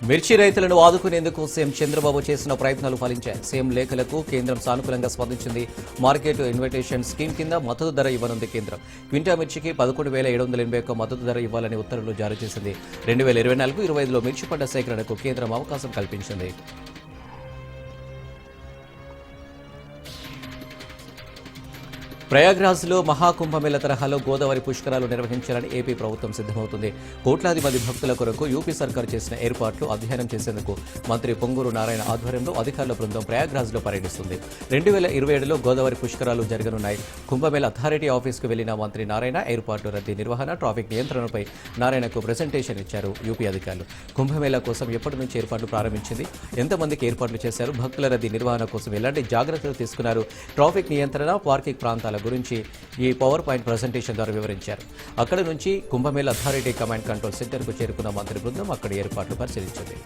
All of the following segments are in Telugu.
మిర్చి రైతులను ఆదుకునేందుకు సీఎం చంద్రబాబు చేసిన ప్రయత్నాలు ఫలించాయి. సీఎం లేఖలకు కేంద్రం సానుకూలంగా స్పందించింది. మార్కెట్ ఇన్విటేషన్ స్కీమ్ కింద మద్దతు ధర ఇవ్వనుంది కేంద్రం. క్వింటా మిర్చికి 11,781 మద్దతు ధర ఇవ్వాలని ఉత్తర్వులు జారీ చేసింది. 2024-25లో మిర్చి పంట సేకరణకు కేంద్రం అవకాశం కల్పించింది. ప్రయాగ్రాజ్లో మహాకుంభమేళ తరహాలో గోదావరి పుష్కరాలు నిర్వహించాలని ఏపీ ప్రభుత్వం సిద్ధమవుతుంది. కోట్లాది మంది భక్తుల కొరకు యూపీ సర్కారు చేసిన ఏర్పాట్లు అధ్యయనం చేసేందుకు మంత్రి పొంగూరు నారాయణ ఆధ్వర్యంలో అధికారుల బృందం ప్రయాగ్రాజ్లో పర్యటిస్తుంది. 2027లో గోదావరి పుష్కరాలు జరగనున్నాయి. కుంభమేళ అథారిటీ ఆఫీస్కు వెళ్లిన మంత్రి నారాయణ ఏర్పాట్లు, రద్దీ నిర్వహణ, ట్రాఫిక్ నియంత్రణపై నారాయణకు ప్రెజెంటేషన్ ఇచ్చారు యూపీ అధికారులు. కుంభమేళ కోసం ఎప్పటి నుంచి ఏర్పాట్లు ప్రారంభించింది, ఎంతమందికి ఏర్పాట్లు చేశారు, భక్తుల రద్దీ నిర్వహణ కోసం ఎలాంటి జాగ్రత్తలు తీసుకున్నారు, ట్రాఫిక్ నియంత్రణ, పార్కింగ్ ప్రాంతాల గురించి ఈ పవర్ పాయింట్ ప్రెజెంటేషన్ ద్వారా వివరించారు. అక్కడి నుంచి కుంభమేళ అథారిటీ కమాండ్ కంట్రోల్ సెంటర్కు చేరుకున్న మంత్రి బృందం అక్కడి ఏర్పాట్లు పరిశీలించింది.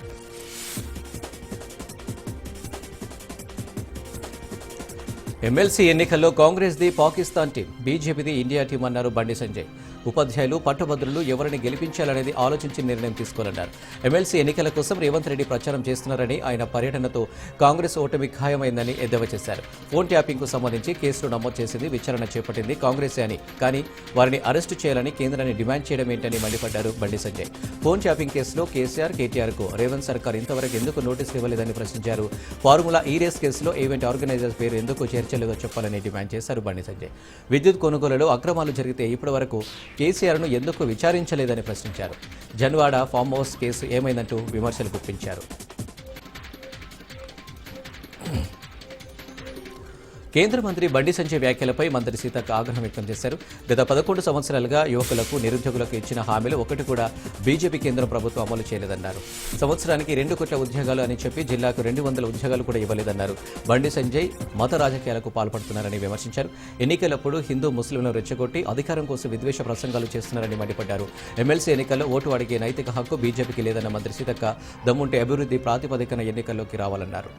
ఎమ్మెల్సీ ఎన్నికల్లో కాంగ్రెస్ది పాకిస్తాన్ టీం, బీజేపీది ఇండియా టీం అన్నారు బండి సంజయ్. ఉపాధ్యాయులు, పట్టభద్రులు ఎవరిని గెలిపించాలనేది ఆలోచించి నిర్ణయం తీసుకోవాలన్నారు. ఎమ్మెల్సీ ఎన్నికల కోసం రేవంత్ రెడ్డి ప్రచారం చేస్తున్నారని, ఆయన పర్యటనతో కాంగ్రెస్ ఓటమి ఖాయమైందని ఎద్దేవా చేశారు. ఫోన్ ట్యాపింగ్కు సంబంధించి కేసులు నమోదు చేసింది, విచారణ చేపట్టింది కాంగ్రెసే అని, కానీ వారిని అరెస్టు చేయాలని కేంద్రాన్ని డిమాండ్ చేయడం ఏంటని మండిపడ్డారు బండి సంజయ్. ఫోన్ ట్యాపింగ్ కేసులో కేసీఆర్, కేటీఆర్కు రేవంత్ సర్కార్ ఇంతవరకు ఎందుకు నోటీసులు ఇవ్వలేదని ప్రశ్నించారు. ఫార్ములా ఈ రేస్ కేసులో ఈవెంట్ ఆర్గనైజర్స్ పేరు ఎందుకు చేర్చలేదో చెప్పాలని డిమాండ్ చేశారు బండి సంజయ్. విద్యుత్ కొనుగోలులో అక్రమాలు జరిగితే ఇప్పటి వరకు కేసీఆర్ను ఎందుకు విచారించలేదని ప్రశ్నించారు. జన్వాడ ఫామ్ హౌస్ కేసు ఏమైందంటూ విమర్శలు గుప్పించారు. కేంద్ర మంత్రి బండి సంజయ్ వ్యాఖ్యలపై మంత్రి సీతక్క ఆగ్రహం వ్యక్తం చేశారు. గత 11 సంవత్సరాలుగా యువకులకు, నిరుద్యోగులకు ఇచ్చిన హామీలు ఒకటి కూడా బీజేపీ కేంద్ర ప్రభుత్వం అమలు చేయలేదన్నారు. సంవత్సరానికి 2 కోట్ల ఉద్యోగాలు అని చెప్పి జిల్లాకు 200 ఉద్యోగాలు కూడా ఇవ్వలేదన్నారు. బండి సంజయ్ మత రాజకీయాలకు పాల్పడుతున్నారని విమర్శించారు. ఎన్నికలప్పుడు హిందూ, ముస్లింలను రెచ్చగొట్టి అధికారం కోసం విద్వేష ప్రసంగాలు చేస్తున్నారని మండిపడ్డారు. ఎమ్మెల్సీ ఎన్నికల్లో ఓటు అడిగే నైతిక హక్కు బీజేపీకి లేదన్న మంత్రి సీతక్క, దమ్ముంటే అభివృద్ధి ప్రాతిపదికన ఎన్నికల్లోకి రావాలన్నారు.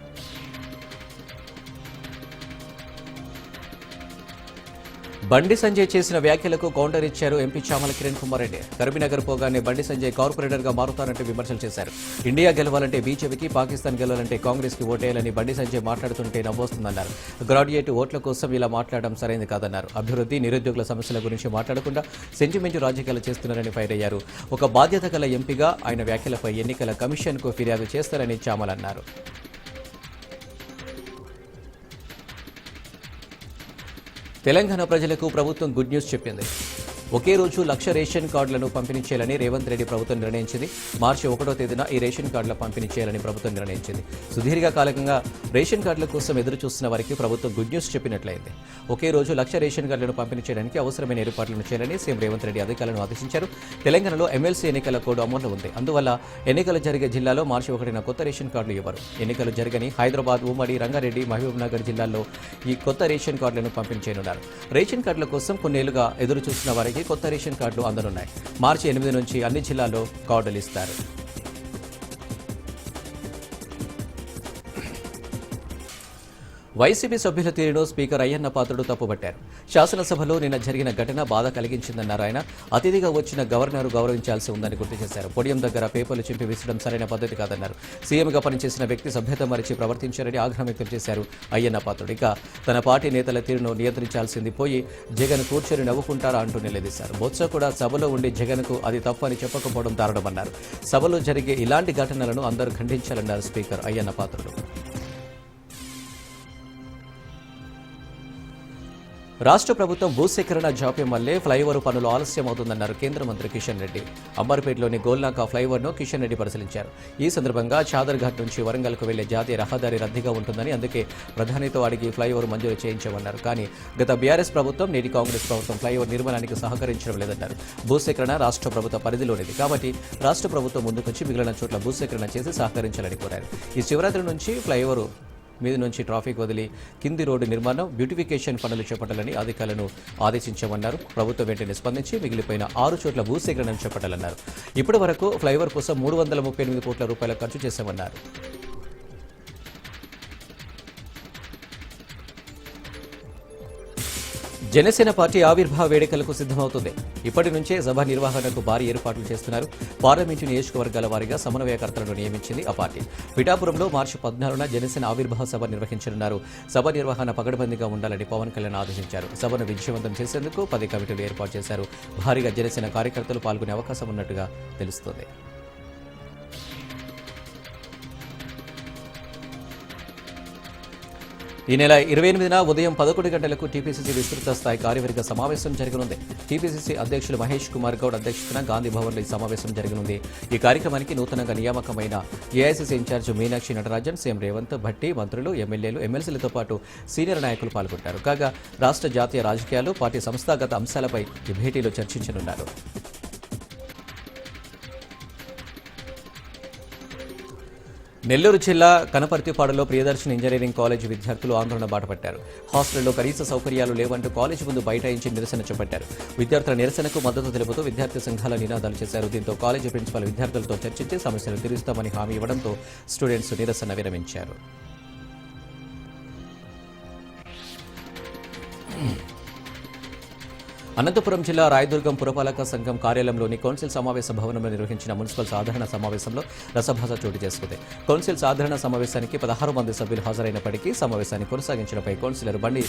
బండి సంజయ్ చేసిన వ్యాఖ్యలకు కౌంటర్ ఇచ్చారు ఎంపీ చామల కిరణ్ కుమార్ రెడ్డి. కరీంనగర్ పోగానే బండి సంజయ్ కార్పొరేటర్గా మారుతారంటే విమర్శలు చేశారు. ఇండియా గెలవాలంటే బీజేపీకి, పాకిస్తాన్ గెలవాలంటే కాంగ్రెస్కి ఓటేయాలని బండి సంజయ్ మాట్లాడుతుంటే నవ్వొస్తుందన్నారు. గ్రాడ్యుయేట్ ఓట్ల కోసం ఇలా మాట్లాడడం సరైనది కాదన్నారు. అభివృద్ధి, నిరుద్యోగుల సమస్యల గురించి మాట్లాడకుండా సెంటిమెంటు రాజకీయాలు చేస్తున్నారని ఫైర్ అయ్యారు. ఒక బాధ్యత గల ఎంపీగా ఆయన వ్యాఖ్యలపై ఎన్నికల కమిషన్కు ఫిర్యాదు చేస్తారని చామల్ అన్నారు. తెలంగాణ ప్రజలకు ప్రభుత్వం గుడ్ న్యూస్ చెప్పింది. ఒకే రోజు 1,00,000 రేషన్ కార్డులను పంపిణీ చేయాలని రేవంత్ రెడ్డి ప్రభుత్వం నిర్ణయించింది. మార్చి 1వ తేదీన ఈ రేషన్ కార్డుల పంపిణీ చేయాలని ప్రభుత్వం నిర్ణయించింది. సుదీర్ఘకాలంగా రేషన్ కార్డుల కోసం ఎదురు చూస్తున్న వారికి ప్రభుత్వం గుడ్ న్యూస్ చెప్పినట్లయింది. ఒకే రోజు 1,00,000 రేషన్ కార్డులను పంపిణీ చేయడానికి అవసరమైన ఏర్పాట్లను చేయాలని సీఎం రేవంత్ రెడ్డి అధికారులను ఆదేశించారు. తెలంగాణలో ఎమ్మెల్సీ ఎన్నికల కోడ్ అమల్లో ఉంది. అందువల్ల ఎన్నికలు జరిగే జిల్లాలో మార్చి 1న కొత్త రేషన్ కార్డులు ఇవ్వరు. ఎన్నికలు జరగని హైదరాబాద్, ఉమ్మడి రంగారెడ్డి, మహబూబ్నగర్ జిల్లాల్లో ఈ కొత్త రేషన్ కార్డులను పంపిణీ చేయనున్నారు. రేషన్ కార్డుల కోసం కొన్నేళ్లుగా ఎదురు చూస్తున్న వారికి కొత్త రేషన్ కార్డులు అందనున్నాయి. మార్చి 8 నుంచి అన్ని జిల్లాల్లో కార్డులు ఇస్తారు. వైసీపీ సభ్యుల తీరును స్పీకర్ అయ్యన్న పాత్రుడు తప్పుపట్టారు. శాసనసభలో నిన్న జరిగిన ఘటన బాధ కలిగించిందన్నారు ఆయన. అతిథిగా వచ్చిన గవర్నర్ గౌరవించాల్సి ఉందని గుర్తు చేశారు. పోడియం దగ్గర పేపర్లు చింపి విసరడం సరైన పద్ధతి కాదన్నారు. సీఎంగా పనిచేసిన వ్యక్తి సభ్యత మరిచి ప్రవర్తించారని ఆగ్రహం వ్యక్తం చేశారు అయ్యన్న పాత్రుడు. ఇక తన పార్టీ నేతల తీరును నియంత్రించాల్సింది పోయి జగన్ కూర్చొని నవ్వుకుంటారా అంటూ నిలదీశారు. బొత్స కూడా సభలో ఉండి జగన్కు అది తప్పని చెప్పకపోవడం దారుణమన్నారు. సభలో జరిగే ఇలాంటి ఘటనలను అందరూ ఖండించాలన్నారు స్పీకర్ అయ్యన్న పాత్రుడు. రాష్ట్ర ప్రభుత్వం భూసేకరణ జాప్యం వల్లే ఫ్లైఓవర్ పనులు ఆలస్యం అవుతుందన్నారు కేంద్ర మంత్రి కిషన్ రెడ్డి. అంబర్పేటలోని గోల్నాకా ఫ్లైఓవర్ను కిషన్ రెడ్డి పరిశీలించారు. ఈ సందర్భంగా చాదర్ఘాట్ నుంచి వరంగల్కు వెళ్లే జాతీయ రహదారి రద్దీగా ఉంటుందని, అందుకే ప్రధానితో అడిగి ఫ్లైఓవర్ మంజూరు చేయించామన్నారు. కానీ గత బీఆర్ఎస్ ప్రభుత్వం, నేటి కాంగ్రెస్ ప్రభుత్వం ఫ్లైఓవర్ నిర్మాణానికి సహకరించడం లేదన్నారు. భూసేకరణ రాష్ట్ర ప్రభుత్వ పరిధిలోనిది కాబట్టి రాష్ట్ర ప్రభుత్వం ముందుకొచ్చి మిగిలిన చోట్ల భూసేకరణ చేసి సహకరించాలని కోరారు. ఈ శివరాత్రి నుంచి ఫ్లైఓవర్ మీద నుంచి ట్రాఫిక్ వదిలి కింది రోడ్డు నిర్మాణం, బ్యూటిఫికేషన్ పనులు చేపట్టాలని అధికారులను ఆదేశించామన్నారు. ప్రభుత్వం వెంటనే స్పందించి మిగిలిపోయిన 6 చోట్ల భూసేకరణను చేపట్టాలన్నారు. ఇప్పటి వరకు ఫ్లైఓవర్ కోసం 338 కోట్ల రూపాయల ఖర్చు చేశామన్నారు. జనసేన పార్టీ ఆవిర్భావ వేడుకలకు సిద్ధమవుతుంది. ఇప్పటి నుంచే సభ నిర్వహణకు భారీ ఏర్పాట్లు చేస్తున్నారు. పార్లమెంటు నియోజకవర్గాల వారీగా సమన్వయకర్తలను నియమించింది ఆ పార్టీ. పిఠాపురంలో మార్చి 14న జనసేన ఆవిర్భావ సభ నిర్వహించనున్నారు. సభ నిర్వహణ పగడబందీగా ఉండాలని పవన్ కళ్యాణ్ ఆదేశించారు. సభను విజయవంతం చేసేందుకు 10 కమిటీలు ఏర్పాటు చేశారు. భారీగా జనసేన కార్యకర్తలు పాల్గొనే అవకాశం ఉన్నట్టుగా తెలుస్తోంది. ఈ నెల 28న ఉదయం 11 గంటలకు టీపీసీసీ విస్తృత స్థాయి కార్యవర్గ సమావేశం జరగనుంది. టీపీసీసీ అధ్యక్షులు మహేష్ కుమార్ గౌడ్ అధ్యక్షతన గాంధీ భవన్లో ఈ సమావేశం జరగనుంది. ఈ కార్యక్రమానికి నూతనంగా నియామకమైన AICC in charge Meenakshi Natarajan, CM Revanth, Bhatti, మంత్రులు, ఎమ్మెల్యేలు, ఎమ్మెల్సీలతో పాటు సీనియర్ నాయకులు పాల్గొంటారు. కాగా రాష్ట్ర జాతీయ రాజకీయాలు, పార్టీ సంస్థాగత అంశాలపై ఈ భేటీలో చర్చించనున్నారు. నెల్లూరు జిల్లా కనపర్తిపాడులో ప్రియదర్శన్ ఇంజనీరింగ్ కాలేజీ విద్యార్థులు ఆందోళన బాటపట్టారు. హాస్టల్లో కనీస సౌకర్యాలు లేవంటూ కాలేజీ ముందు బైఠాయించి నిరసన చేపట్టారు. విద్యార్థుల నిరసనకు మద్దతు తెలుపుతూ విద్యార్థి సంఘాల నినాదాలు చేశారు. దీంతో కాలేజీ ప్రిన్సిపల్ విద్యార్థులతో చర్చించి సమస్యలు తీరుస్తామని హామీ ఇవ్వడంతో స్టూడెంట్స్ నిరసన విరమించారు. అనంతపురం జిల్లా రాయదుర్గం పురపాలక సంఘం కార్యాలయంలోని కౌన్సిల్ సమావేశ భవనంలో నిర్వహించిన మున్సిపల్ సాధారణ సమావేశంలో రసభాస చోటు చేసుకుంది. కౌన్సిల్ సాధారణ సమావేశానికి 16 మంది సభ్యులు హాజరైనప్పటికీ సమావేశాన్ని కొనసాగించడంపై కౌన్సిలర్ బండి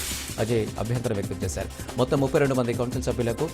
అజయ్ అభ్యంతరం వ్యక్తం చేశారు. మొత్తం 32 మంది కౌన్సిల్ సభ్యులకు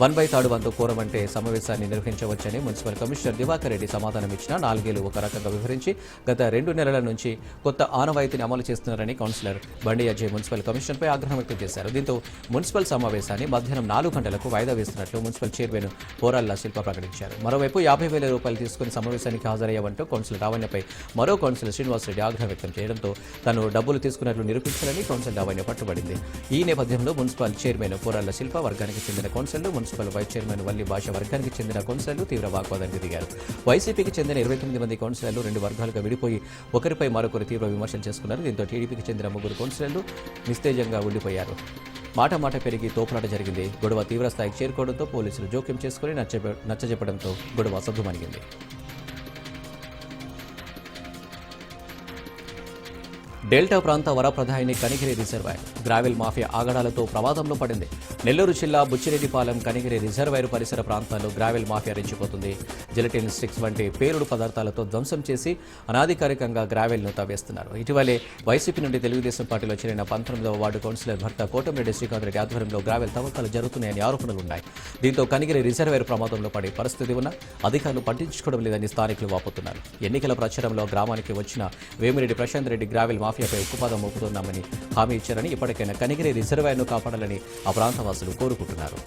1/3 వంతు కోరం అంటే సమావేశాన్ని నిర్వహించవచ్చని మున్సిపల్ కమిషనర్ దివాకర్ రెడ్డి సమాధానం ఇచ్చినా 4 ఏళ్లు ఒక రకంగా వివరించి గత 2 నెలల నుంచి కొత్త ఆనవాయితీని అమలు చేస్తున్నారని కౌన్సిలర్ బండి అజయ్ మున్సిపల్ కమిషనర్పై ఆగ్రహం వ్యక్తం చేశారు. దీంతో మున్సిపల్ సమావేశాన్ని మధ్యాహ్నం 4 గంటలకు వాయిదా వేస్తున్నట్లు మున్సిపల్ చైర్మన్ పోరాళ్ల శిల్ప ప్రకటించారు. మరోవైపు 50,000 రూపాయలు తీసుకుని సమావేశానికి హాజరయ్యావంటూ కౌన్సిలర్ లావణ్యపై మరో కౌన్సిలర్ శ్రీనివాసరెడ్డి ఆగ్రహం వ్యక్తం చేయడంతో తాను డబ్బులు తీసుకున్నట్లు నిరూపించాలని కౌన్సిలర్ లావణ్య పట్టుబడింది. ఈ నేపథ్యంలో మున్సిపల్ చైర్మన్ పోరాళ్ల శిల్ప వర్గానికి చెందిన కౌన్సిలర్లు, మున్సిపల్ వైస్ చైర్మన్ వల్లి భాష వర్గానికి చెందిన కౌన్సిలర్లు తీవ్ర వాగ్వాదానికి దిగారు. వైసీపీకి చెందిన 29 మంది కౌన్సిలర్లు 2 వర్గాలుగా విడిపోయి ఒకరిపై మరొకరు తీవ్ర విమర్శలు చేసుకున్నారు. దీంతో టీడీపీకి చెందిన 3 కౌన్సిలర్లు నిస్తేజంగా ఉండిపోయారు. మాట పెరిగి తోపులాట జరిగింది. గొడవ తీవ్రస్థాయికి చేరుకోవడంతో పోలీసులు జోక్యం చేసుకుని నచ్చజెప్పడంతో గొడవ సద్దుమణిగింది. డెల్టా ప్రాంత వరప్రదాయిని కనిగిరి రిజర్వాయర్ గ్రావెల్ మాఫియా ఆగడాలతో ప్రమాదంలో పడింది. నెల్లూరు జిల్లా బుచ్చిరెడ్డిపాలెం కనిగిరి రిజర్వాయర్ పరిసర ప్రాంతాల్లో గ్రావెల్ మాఫియా రెచ్చిపోతుంది. జెలటిన్ స్టిక్స్ వంటి పేలుడు పదార్థాలతో ధ్వంసం చేసి అనాధికారికంగా గ్రావెల్ను తవ్వేస్తున్నారు. ఇటీవలే వైసీపీ నుండి తెలుగుదేశం పార్టీలో చేరిన 19వ వార్డు కౌన్సిలర్ భర్త కోటమిరెడ్డి శ్రీకాంత్ రెడ్డి ఆధ్వర్యంలో గ్రావెల్ తవ్వకాలు జరుగుతున్నాయని ఆరోపణలున్నాయి. దీంతో కనిగిరి రిజర్వాయర్ ప్రమాదంలో పడే పరిస్థితి ఉన్న అధికారులు పట్టించుకోవడం లేదని స్థానికులు వాపోతున్నారు. ఎన్నికల ప్రచారంలో గ్రామానికి వచ్చిన వేమిరెడ్డి ప్రశాంత్ రెడ్డి గ్రావెల్ మాఫియాపై ఉక్కుపాదం మోపుతున్నామని హామీ ఇచ్చారని, ఇప్పటికైనా కనిగిరి రిజర్వాయర్ను కాపాడాలని ఆ ప్రాంతవాసులు కోరుకుంటున్నారు.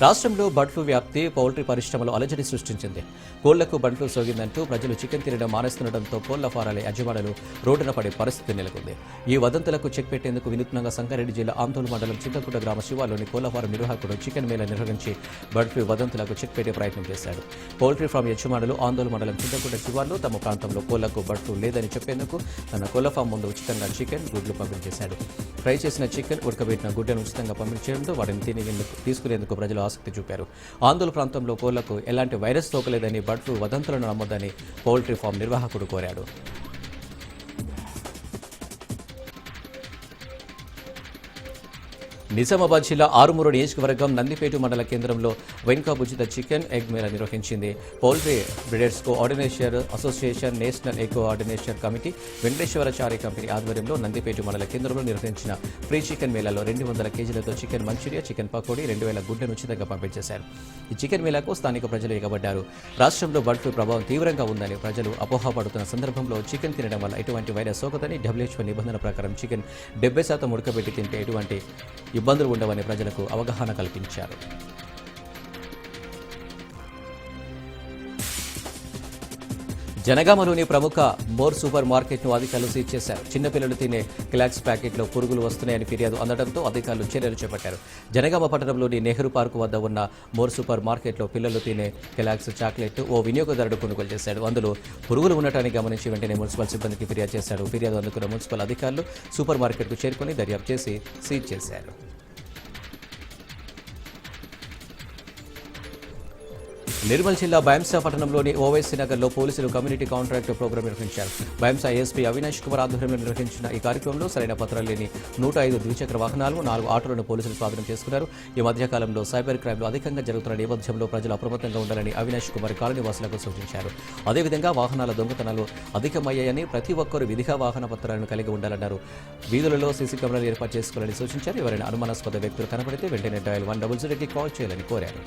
రాష్ట్రంలో బర్డ్ ఫ్లూ వ్యాప్తి పౌల్ట్రీ పరిశ్రమలో అలజడి సృష్టించింది. కోళ్లకు బర్డ్ ఫ్లూ సోకిందంటూ ప్రజలు చికెన్ తినడం మానేస్తుండటంతో కోళ్ల ఫారాల యజమానులు రోడ్డున పడే పరిస్థితి నెలకొంది. ఈ వదంతులకు చెక్ పెట్టేందుకు వినూత్నంగా సంగారెడ్డి జిల్లా ఆందోళన మండలం చింతకుంట గ్రామ శివార్లోని కోళ్ల ఫారం నిర్వాహకుడు చికెన్ మేళ నిర్వహించి బర్డ్ ఫ్లూ వదంతులకు చెక్ పెట్టే ప్రయత్నం చేశాడు. పౌల్ట్రీ ఫామ్ యజమానులు ఆందోళన మండలం చింతకుంట శివార్లో తమ ప్రాంతంలో కోళ్లకు బర్డ్ ఫ్లూ లేదని చెప్పేందుకు తన కోళ్ల ఫామ్ ముందు ఉచితంగా చికెన్, గుడ్లు పంపిణీ చేశాడు. ఫ్రై చేసిన చికెన్, ఉడకబెట్టిన గుడ్డను ఉచితంగా పంపిణీ చేయడంతో వాటిని తీసుకునేందుకు ప్రజలు ఆసక్తి చూపారు. ఆందోళన ప్రాంతంలో కోళ్లకు ఎలాంటి వైరస్ సోకలేదని, బర్డ్ ఫ్లూ వదంతులను నమ్మొద్దని పౌల్ట్రీ ఫామ్ నిర్వాహకుడు కోరాడు. నిజామాబాద్ జిల్లా ఆరుమూరు నియోజకవర్గం నందిపేట మండల కేంద్రంలో వెంకాబుజిత చికెన్ ఎగ్ మేళా నిర్వహించింది. Poultry breeders coordination association, national egg coordination committee, Venkateswarachari company ఆధ్వర్యంలో నందిపేట మండల కేంద్రంలో నిర్వహించిన ఫ్రీ చికెన్ మేళాలో 200 కేజీలతో చికెన్ మంచూరియా, చికెన్ పకోడీ, 2000 గుడ్లను ఉచితంగా పంపిణీ చేశారు. ఈ చికెన్ మేళాకు స్థానిక ప్రజలు ఎగబడ్డారు. రాష్ట్రంలో బర్డ్ ఫ్లూ ప్రభావం తీవ్రంగా ఉందని ప్రజలు అపోహపడుతున్న సందర్భంలో చికెన్ తినడం వల్ల ఎటువంటి వైరస్ సోకదని, WHO నిబంధన ప్రకారం చికెన్ 70% ఉడకబెట్టి తింటే ఎటువంటి ఇబ్బందులు ఉండవని ప్రజలకు అవగాహన కల్పించారు. జనగామలోని ప్రముఖ మోర్ సూపర్ మార్కెట్ను అధికారులు సీజ్ చేశారు. చిన్నపిల్లలు తినే కిలాక్స్ ప్యాకెట్లో పురుగులు వస్తున్నాయని ఫిర్యాదు అందడంతో అధికారులు చర్యలు చేపట్టారు. జనగామ పట్టణంలోని నెహ్రూ పార్కు వద్ద ఉన్న మోర్ సూపర్ మార్కెట్లో పిల్లలు తినే కిలాక్స్ చాక్లెట్ ఓ వినియోగదారుడు కొనుగోలు చేశాడు. అందులో పురుగులు ఉండటాన్ని గమనించి వెంటనే మున్సిపల్ సిబ్బందికి ఫిర్యాదు చేశాడు. ఫిర్యాదు అందుకున్న మున్సిపల్ అధికారులు సూపర్ మార్కెట్కు చేరుకుని దర్యాప్తు చేసి సీజ్ చేశారు. నిర్మల్ జిల్లా బైంసా పట్టణంలోని ఓవైసీ నగర్లో పోలీసులు కమ్యూనిటీ కాంట్రాక్ట్ ప్రోగ్రాం నిర్వహించారు. బైంసా ఏఎస్పీ అవినాష్ కుమార్ ఆధ్వర్యంలో నిర్వహించిన ఈ కార్యక్రమంలో సరైన పత్రాలు లేని 105 ద్విచక్ర వాహనాలు, 4 ఆటోలను పోలీసులు స్వాధీనం చేసుకున్నారు. ఈ మధ్యకాలంలో సైబర్ క్రైమ్లు అధికంగా జరుగుతున్న నేపథ్యంలో ప్రజలు అప్రమత్తంగా ఉండాలని అవినాష్ కుమార్ కాలనీవాసులకు సూచించారు. అదేవిధంగా వాహనాల దొంగతనాలు అధికమయ్యాయని, ప్రతి ఒక్కరూ విధిగా వాహన పత్రాలను కలిగి ఉండాలన్నారు. వీధులలో సీసీ కెమెరాలు ఏర్పాటు చేసుకోవాలని సూచించారు. ఎవరైనా అనుమానాస్పద వ్యక్తులు కనబడితే వెంటనే డయల్ 100కి కాల్ చేయాలని కోరారు.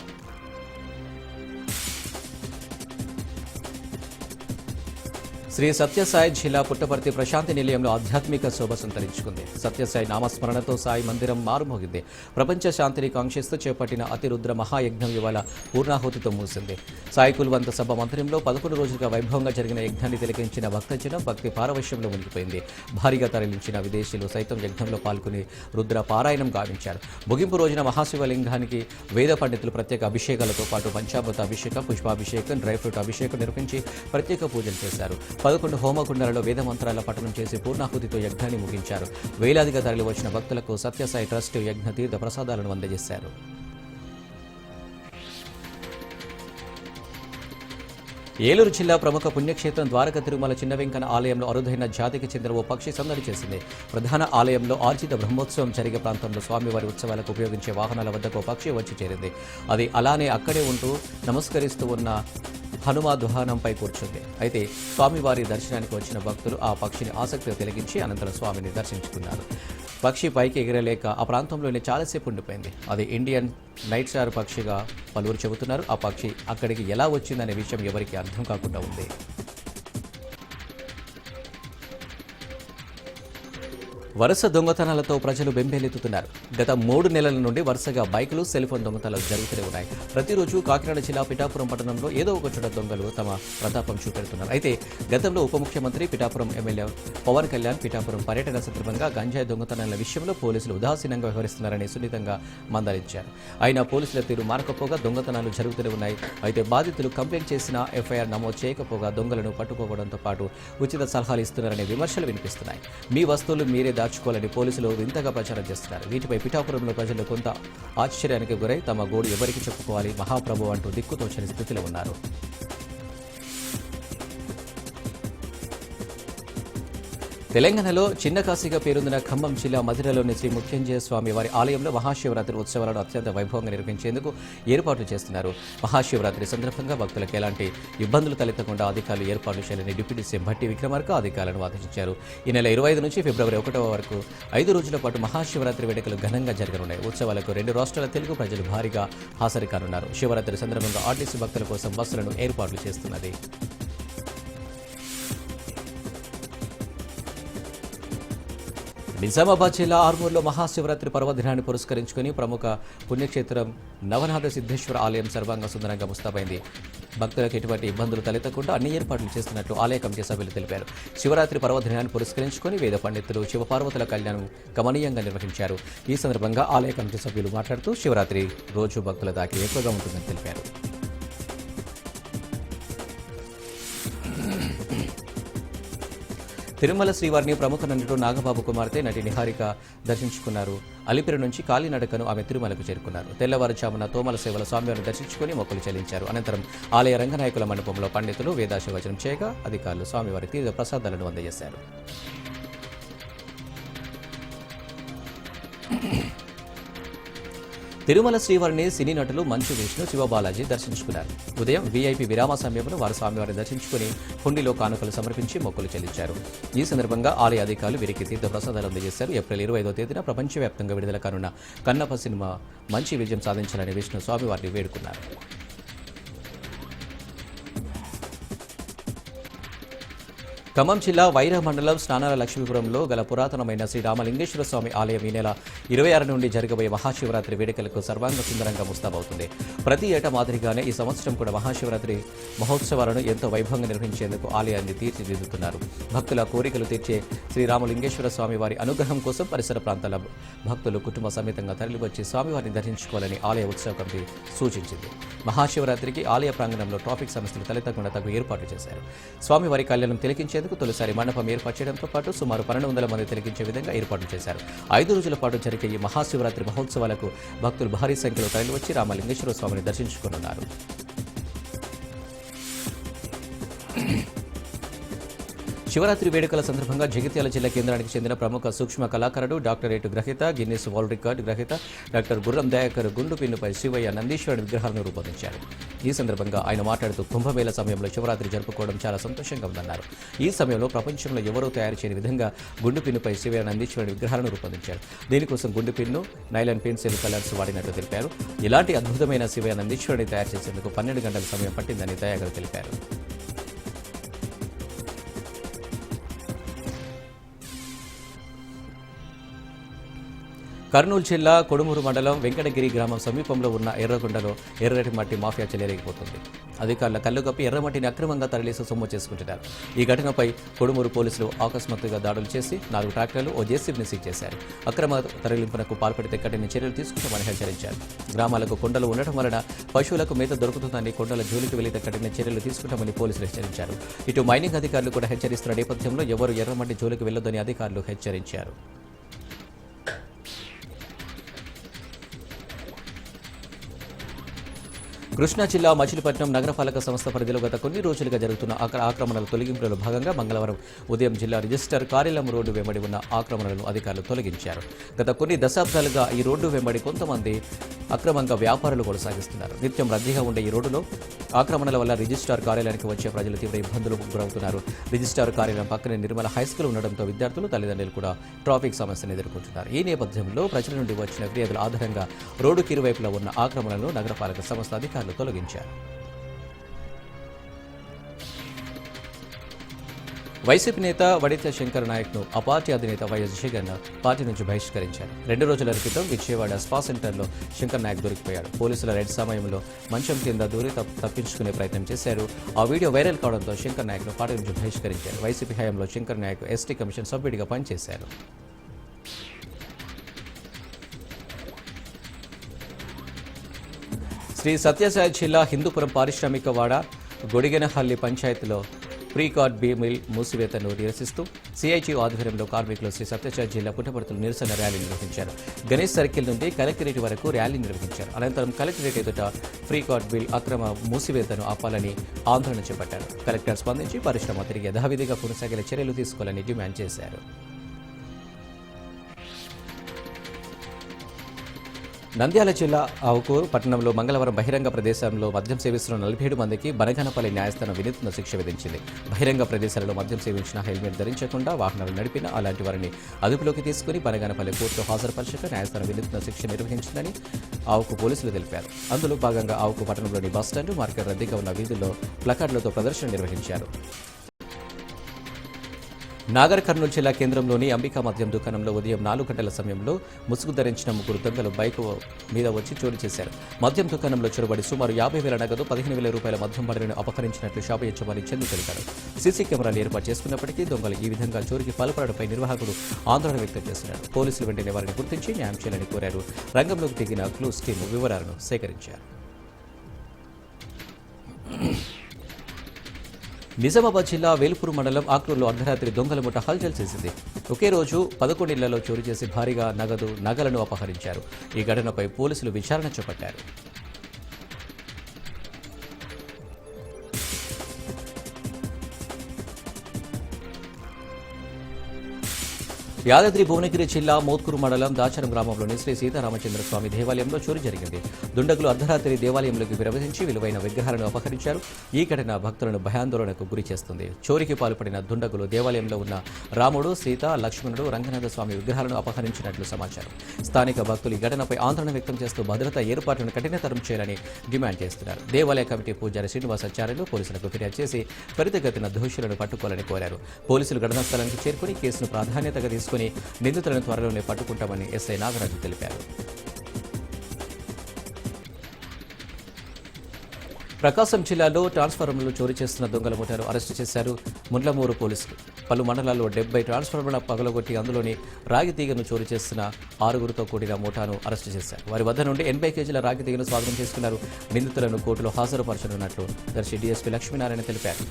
శ్రీ సత్యసాయి జిల్లా పుట్టపర్తి ప్రశాంతి నిలయంలో ఆధ్యాత్మిక శోభ సంతరించుకుంది. సత్యసాయి నామస్మరణతో సాయి మందిరం మారుమోగింది. ప్రపంచ శాంతిని కాంక్షిస్తూ చేపట్టిన అతిరుద్ర మహాయజ్ఞం ఇవాళ పూర్ణాహుతితో ముగిసింది. సాయి కుల్వంత సభ మందిరంలో 11 రోజులుగా వైభవంగా జరిగిన యజ్ఞాన్ని తిలకించిన భక్తజనం భక్తి పారవశ్యంలో మునిగిపోయింది. భారీగా తరలించిన విదేశీయులు సైతం యజ్ఞంలో పాల్గొని రుద్ర పారాయణం గావించారు. ముగింపు రోజున మహాశివలింగానికి వేద పండితులు ప్రత్యేక అభిషేకాలతో పాటు పంచామృత అభిషేకం, పుష్పాభిషేకం, డ్రై ఫ్రూట్ అభిషేకం నిర్వహించి ప్రత్యేక పూజలు చేశారు. 11 హోమకుండాలలో వేద మంత్రాల పఠనం చేసి పూర్ణాహుతితో యజ్ఞాన్ని ముగించారు. వేలాదిగా తరలి వచ్చిన భక్తులకు సత్యసాయి ట్రస్ట్ యజ్ఞ తీర్థ ప్రసాదాలను అందజేశారు. ఏలూరు జిల్లా ప్రముఖ పుణ్యక్షేత్రం ద్వారక తిరుమల చిన్న వెంకన్న ఆలయంలో అరుదైన జాతికి చెందిన ఓ పక్షి సందడి చేసింది. ప్రధాన ఆలయంలో ఆర్జిత బ్రహ్మోత్సవం జరిగే ప్రాంతంలో స్వామివారి ఉత్సవాలకు ఉపయోగించే వాహనాల వద్దకు పక్షి వచ్చి చేరింది. అది అలానే అక్కడే ఉంటూ నమస్కరిస్తూ ఉన్న హనుమ దుహానంపై కూర్చుంది. అయితే స్వామివారి దర్శనానికి వచ్చిన భక్తులు ఆ పక్షిని ఆసక్తిగా తిలకించి అనంతరం స్వామిని దర్శించుకున్నారు. పక్షి పైకి ఎగిరలేక ఆ ప్రాంతంలోనే చాలాసేపు ఉండిపోయింది. అది ఇండియన్ నైట్ స్టార్ పక్షిగా పలువురు చెబుతున్నారు. ఆ పక్షి అక్కడికి ఎలా వచ్చిందనే విషయం ఎవరికీ అర్థం కాకుండా ఉంది. వరుస దొంగతనాలతో ప్రజలు బెంబేలెత్తుతున్నారు. గత 3 నెలల నుండి వరుసగా బైకులు, సెల్ఫోన్ దొంగతనాలు జరుగుతూనే ఉన్నాయి. ప్రతిరోజు కాకినాడ జిల్లా పిఠాపురం పట్టణంలో ఏదో ఒక చోట దొంగలు తమ ప్రతాపం చూపెడుతున్నారు. అయితే గతంలో ఉప ముఖ్యమంత్రి, పిఠాపురం ఎమ్మెల్యే పవన్ కళ్యాణ్ పిఠాపురం పర్యటన సందర్భంగా గంజాయి దొంగతనాల విషయంలో పోలీసులు ఉదాసీనంగా వ్యవహరిస్తున్నారని సున్నితంగా మందలించారు. అయినా పోలీసుల తీరు మారకపోగా దొంగతనాలు జరుగుతూనే ఉన్నాయి. అయితే బాధితులు కంప్లైంట్ చేసినా ఎఫ్ఐఆర్ నమోదు చేయకపోగా దొంగలను పట్టుకోవడంతో పాటు ఉచిత సలహాలు ఇస్తున్నారనే విమర్శలు వినిపిస్తున్నాయి. మీ వస్తువులు మీరే దాచుకోవాలని పోలీసులు వింతగా ప్రచారం చేస్తున్నారు. వీటిపై పిఠాపురంలో ప్రజలు కొంత ఆశ్చర్యానికి గురై తమ గోడు ఎవరికి చెప్పుకోవాలి మహాప్రభు అంటూ దిక్కుతోచని స్థితిలో ఉన్నారు. తెలంగాణలో చిన్న కాశీగా పేరొందిన ఖమ్మం జిల్లా మధిరలోని శ్రీ మృత్యుంజయ స్వామి వారి ఆలయంలో మహాశివరాత్రి ఉత్సవాలను అత్యంత వైభవంగా నిర్వహించేందుకు ఏర్పాట్లు చేస్తున్నారు. మహాశివరాత్రి సందర్భంగా భక్తులకు ఎలాంటి ఇబ్బందులు తలెత్తకుండా అధికారులు ఏర్పాట్లు చేయాలని డిప్యూటీ సీఎం భట్టి విక్రమార్క అధికారులను ఆదేశించారు. ఈ నెల 25 నుంచి ఫిబ్రవరి 1వ వరకు 5 రోజుల పాటు మహాశివరాత్రి వేడుకలు ఘనంగా జరగనున్నాయి. ఉత్సవాలకు 2 రాష్ట్రాల తెలుగు ప్రజలు భారీగా హాజరు కానున్నారు. శివరాత్రి సందర్భంగా ఆర్టీసీ భక్తుల కోసం బస్సులను ఏర్పాట్లు చేస్తున్నది. నిజామాబాద్ జిల్లా ఆర్మూర్లో మహాశివరాత్రి పర్వదినాన్ని పురస్కరించుకుని ప్రముఖ పుణ్యక్షేత్రం నవనాథ సిద్ధేశ్వర ఆలయం సర్వాంగ సుందరంగా ముస్తాబైంది. భక్తులకు ఎటువంటి ఇబ్బందులు తలెత్తకుండా అన్ని ఏర్పాట్లు చేస్తున్నట్లు ఆలయ కమిటీ సభ్యులు తెలిపారు. శివరాత్రి పర్వదినాన్ని పురస్కరించుకుని వేద పండితులు శివపార్వతుల కళ్యాణం గమనీయంగా నిర్వహించారు. ఈ సందర్భంగా ఆలయ కమిటీ సభ్యులు మాట్లాడుతూ శివరాత్రి రోజు భక్తుల దాకి ఎక్కువగా ఉంటుందని తెలిపారు. తిరుమల శ్రీవారిని ప్రముఖ నటుడు నాగబాబు కుమార్తె నటి నిహారిక దర్శించుకున్నారు. అలిపిరి నుంచి కాలినడకను ఆమె తిరుమలకు చేరుకున్నారు. తెల్లవారుజామున తోమల సేవల స్వామివారిని దర్శించుకుని మొక్కులు చెల్లించారు. అనంతరం ఆలయ రంగనాయకుల మండపంలో పండితులు వేదాశీర్వచనం చేయగా అధికారులు స్వామివారి తీర్థ ప్రసాదాలను అందజేశారు. తిరుమల శ్రీవారిని సినీ నటులు మంచు విష్ణు, శివబాలాజీ దర్శించుకున్నారు. ఉదయం వీఐపీ విరామ సమయంలో వారు స్వామివారిని దర్శించుకుని హుండీలో కానుకలు సమర్పించి మొక్కులు చెల్లించారు. ఈ సందర్భంగా ఆలయ అధికారులు వీరికి తీర్థ ప్రసాదాలు అందజేశారు. ఏప్రిల్ 25వ తేదీన ప్రపంచవ్యాప్తంగా విడుదల కానున్న కన్నప్ప సినిమా మంచి విజయం సాధించాలని విష్ణు స్వామివారిని వేడుకున్నారు. ఖమ్మం జిల్లా వైరా మండలం స్నానాల లక్ష్మీపురంలో గల పురాతనమైన శ్రీ రామలింగేశ్వర స్వామి ఆలయం ఈ నెల 26 నుండి జరగబోయే మహాశివరాత్రి వేడుకలకు సర్వాంగ సుందరంగా ముస్తాబవుతుంది. ప్రతి ఏటా మాదిరిగానే ఈ సంవత్సరం కూడా మహాశివరాత్రి మహోత్సవాలను ఎంతో వైభవంగా నిర్వహించేందుకు ఆలయాన్ని తీర్చిదిద్దుతున్నారు. భక్తుల కోరికలు తీర్చే శ్రీ రామలింగేశ్వర స్వామి వారి అనుగ్రహం కోసం పరిసర ప్రాంతాల భక్తులు కుటుంబ సమేతంగా తరలివచ్చి స్వామివారిని దర్శించుకోవాలని ఆలయ ఉత్సవ కమిటీ సూచించింది. మహాశివరాత్రికి ఆలయ ప్రాంగణంలో ట్రాఫిక్ సమస్యలు తలెత్తకుండా తగు ఏర్పాట్లు చేశారు. స్వామివారి కళ్యాణం తిలకించేందుకు తొలిసారి మండపం ఏర్పాటు చేయడంతో పాటు సుమారు 1200 మంది తిలకించే విధంగా ఏర్పాట్లు చేశారు. 5 రోజుల పాటు జరిగే ఈ మహాశివరాత్రి మహోత్సవాలకు భక్తులు భారీ సంఖ్యలో తరలివచ్చి రామలింగేశ్వర స్వామిని దర్శించుకోనున్నారు. శివరాత్రి వేడుకల సందర్భంగా జగిత్యాల జిల్లా కేంద్రానికి చెందిన ప్రముఖ సూక్ష్మ కళాకారుడు డాక్టరేట్ గ్రహీత, గిన్నిస్ వరల్డ్ రికార్డు గ్రహీత డాక్టర్ గుర్రం దయాకర్ గుండు పిన్నుపై శివయ్య నందీశ్వరుని విగ్రహాలను రూపొందించారు. ఈ సందర్భంగా ఆయన మాట్లాడుతూ కుంభమేళ సమయంలో శివరాత్రి జరుపుకోవడం చాలా సంతోషంగా ఉందన్నారు. ఈ సమయంలో ప్రపంచంలో ఎవరూ తయారు చేయని విధంగా గుండు పిన్నుపై శివయ్య నందీశ్వరుని విగ్రహాలను రూపొందించారు. దీనికోసం గుండు పిన్ను, నైలాన్ పెన్సిల్ కలర్స్ వాడినట్లు తెలిపారు. ఇలాంటి అద్భుతమైన శివయ్య నందీశ్వరుని తయారు చేసేందుకు 12 గంటల సమయం పట్టిందని దయాకర్ తెలిపారు. కర్నూలు జిల్లా కొడుమూరు మండలం వెంకటగిరి గ్రామం సమీపంలో ఉన్న ఎర్రగొండలో ఎర్రటి మట్టి మాఫియా చెలరేగిపోతుంది. అధికారుల కళ్ళుగప్పి ఎర్రమట్టిని అక్రమంగా తరలిసి సొమ్ము చేసుకుంటున్నారు. ఈ ఘటనపై కొడుమూరు పోలీసులు అకస్మాత్తుగా దాడులు చేసి 4 ట్రాక్టర్లు, ఓ జేసీబీని సీజ్ చేశారు. అక్రమ తరలింపునకు పాల్పడితే కఠిన చర్యలు తీసుకుంటామని హెచ్చరించారు. గ్రామాలకు కొండలు ఉండటం వలన పశువులకు మేత దొరుకుతుందని కొండల జోలికి వెళితే కఠిన చర్యలు తీసుకుంటామని పోలీసులు హెచ్చరించారు. ఇటు మైనింగ్ అధికారులు కూడా హెచ్చరిస్తున్న నేపథ్యంలో ఎవరు ఎర్రమట్టి జోలికి వెళ్లొద్దని అధికారులు హెచ్చరించారు. కృష్ణా జిల్లా మచిలీపట్నం నగరపాలక సంస్థ పరిధిలో గత కొన్ని రోజులుగా జరుగుతున్న ఆక్రమణల తొలగింపులలో భాగంగా మంగళవారం ఉదయం జిల్లా రిజిస్టర్ కార్యాలయం రోడ్డు వెంబడి ఉన్న ఆక్రమణలను అధికారులు తొలగించారు. గత కొన్ని దశాబ్దాలుగా ఈ రోడ్డు వెంబడి కొంతమంది అక్రమంగా వ్యాపారాలు కొనసాగిస్తున్నారు. నిత్యం రద్దీగా ఉండే ఈ రోడ్డులో ఆక్రమణల వల్ల రిజిస్ట్రార్ కార్యాలయానికి వచ్చే ప్రజలు తీవ్ర ఇబ్బందులకు గురవుతున్నారు. రిజిస్ట్రార్ కార్యాలయం పక్కనే నిర్మల హైస్కూల్ ఉండడంతో విద్యార్థులు, తల్లిదండ్రులు కూడా ట్రాఫిక్ సమస్యను ఎదుర్కొంటున్నారు. ఈ నేపథ్యంలో ప్రజల నుండి వచ్చిన ఫిర్యాదుల ఆధారంగా రోడ్డుకి ఇరువైపులా ఉన్న ఆక్రమణలను నగరపాలక సంస్థ అధికారులు తొలగించారు. వైసీపీ నేత వడిత శంకర్ నాయక్ను ఆ పార్టీ అధినేత వైఎస్ జగన్ పార్టీ నుంచి బహిష్కరించారు. 2 రోజుల క్రితం విజయవాడ స్పా సెంటర్లో శంకర్ నాయక్ దొరికిపోయాడు. పోలీసుల రెడ్ సమయంలో మంచం కింద దూరి తప్పించుకునే ప్రయత్నం చేశారు. ఆ వీడియో వైరల్ కావడంతో శంకర్ నాయక్ను పార్టీ నుంచి బహిష్కరించారు. వైసీపీ హయాంలో శంకర్ నాయక్ ఎస్టీ కమిషన్ సభ్యుడిగా పనిచేశారు. శ్రీ సత్యసాయి జిల్లా హిందూపురం పారిశ్రామిక వాడ గొడిగెనహల్లి పంచాయతీలో ప్రీ కార్డ్ బీ మిల్ మూసివేతను నిరసిస్తూ సిఐటియు ఆధ్వర్యంలో కార్మికులు శ్రీ సత్యసాయి జిల్లా పుట్టపర్తిలో నిరసన ర్యాలీ నిర్వహించారు. గణేష్ సర్కిల్ నుండి కలెక్టరేట్ వరకు ర్యాలీ నిర్వహించారు. అనంతరం కలెక్టరేట్ ఎదుట ఫ్రీ కార్డ్ బిల్ అక్రమ మూసివేతను ఆపాలని ఆందోళన చేపట్టారు. కలెక్టర్ స్పందించి పరిశ్రమ తిరిగి యథావిధిగా కొనసాగేలా చర్యలు తీసుకోవాలని డిమాండ్ చేశారు. నంద్యాల జిల్లా ఆవుకూరు పట్టణంలో మంగళవారం బహిరంగ ప్రదేశంలో మద్యం సేవిస్తున్న 47 మందికి బనగానపల్లి న్యాయస్థానం వినూత్న శిక్ష విధించింది. బహిరంగ ప్రదేశాలలో మద్యం సేవించిన, హెల్మెట్ ధరించకుండా వాహనాలు నడిపిన అలాంటి వారిని అదుపులోకి తీసుకుని బనగానపల్లి కోర్టులో హాజరుపరచక న్యాయస్థానం వినూత్న శిక్ష నిర్వహించిందని ఆవుకు పోలీసులు తెలిపారు. అందులో భాగంగా ఆవుకు పట్టణంలోని బస్టాండ్, మార్కెట్ రద్దీగా ఉన్న వీధుల్లో ప్లకార్డులతో ప్రదర్శన నిర్వహించారు. నాగర్ కర్నూలు జిల్లా కేంద్రంలోని అంబికా మద్యం దుకాణంలో ఉదయం 4 గంటల సమయంలో ముసుగు ధరించిన 3 దొంగలు బైక్ మీద వచ్చి చోరీ చేశారు. మద్యం దుకాణంలో చొరబడి సుమారు 50,000 నగదు, 15,000 రూపాయల మద్యం బాటిల్ను అపహరించినట్లు షాపు యజమాని చందు తెలిపారు. సీసీ కెమెరాలు ఏర్పాటు చేసుకున్నప్పటికీ దొంగలు ఈ విధంగా చోరీకి పాల్పడడంపై నిర్వాహకుడు ఆందోళన వ్యక్తం చేస్తున్నారు. పోలీసులు వెంటనే వారిని గుర్తించి న్యాయం చేయాలని కోరారు. రంగంలోకి దిగిన క్లూస్ టీమ్ వివరాలను సేకరించారు. నిజామాబాద్ జిల్లా వేల్పూర్ మండలం ఆక్లూరులో అర్ధరాత్రి దొంగల ముఠ హల్చల్ చేసింది. ఒకే రోజు 11 ఇళ్లలో చోరీ చేసి భారీగా నగలను అపహరించారు. ఈ ఘటనపై పోలీసులు విచారణ చేపట్టారు. యాదాద్రి భువనగిరి జిల్లా మోత్కూరు మండలం దాచరం గ్రామంలోని శ్రీ సీతారామచంద్ర స్వామి దేవాలయంలో చోరీ జరిగింది. దుండగులు అర్ధరాత్రి దేవాలయంలోకి ప్రవేశించి విలువైన విగ్రహాలను అపహరించారు. ఈ ఘటన భక్తులను భయాందోళనకు గురి చేస్తుంది. చోరీకి పాల్పడిన దుండగులు దేవాలయంలో ఉన్న రాముడు, సీత, లక్ష్మణుడు, రంగనాథ స్వామి విగ్రహాలను అపహరించినట్లు సమాచారం. స్థానిక భక్తులు ఈ ఘటనపై ఆందోళన వ్యక్తం చేస్తూ భద్రతా ఏర్పాట్లను కఠినతరం చేయాలని డిమాండ్ చేస్తున్నారు. దేవాలయ కమిటీ పూజారి శ్రీనివాసాచార్యులు పోలీసులకు ఫిర్యాదు చేసి త్వరితగతిన దోషులను పట్టుకోవాలని కోరారు. పోలీసులు ఘటనా స్థలానికి చేరుకుని కేసును ప్రాధాన్యతగా తీసుకుని నిందితులను త్వరలోనే పట్టుకుంటామని ఎస్ఐ నాగరాజు తెలిపారు. ప్రకాశం జిల్లాలో ట్రాన్స్ఫార్మర్లు చోరీ చేస్తున్న దొంగల ముఠాను అరెస్టు చేశారు ముండ్లమూరు పోలీసులు. పలు మండలాల్లో 70 ట్రాన్స్ఫార్మర్ల పగలగొట్టి అందులోని రాగి తీగను చోరీ చేస్తున్న 6గురితో కూడిన ముఠాను అరెస్టు చేశారు. వారి వద్ద నుండి 80 కేజీల రాగి తీగను స్వాధీనం చేసుకున్నారు. నిందితులను కోర్టులో హాజరుపరచనున్నట్లు దర్శి డీఎస్పీ లక్ష్మీనారాయణ తెలిపారు.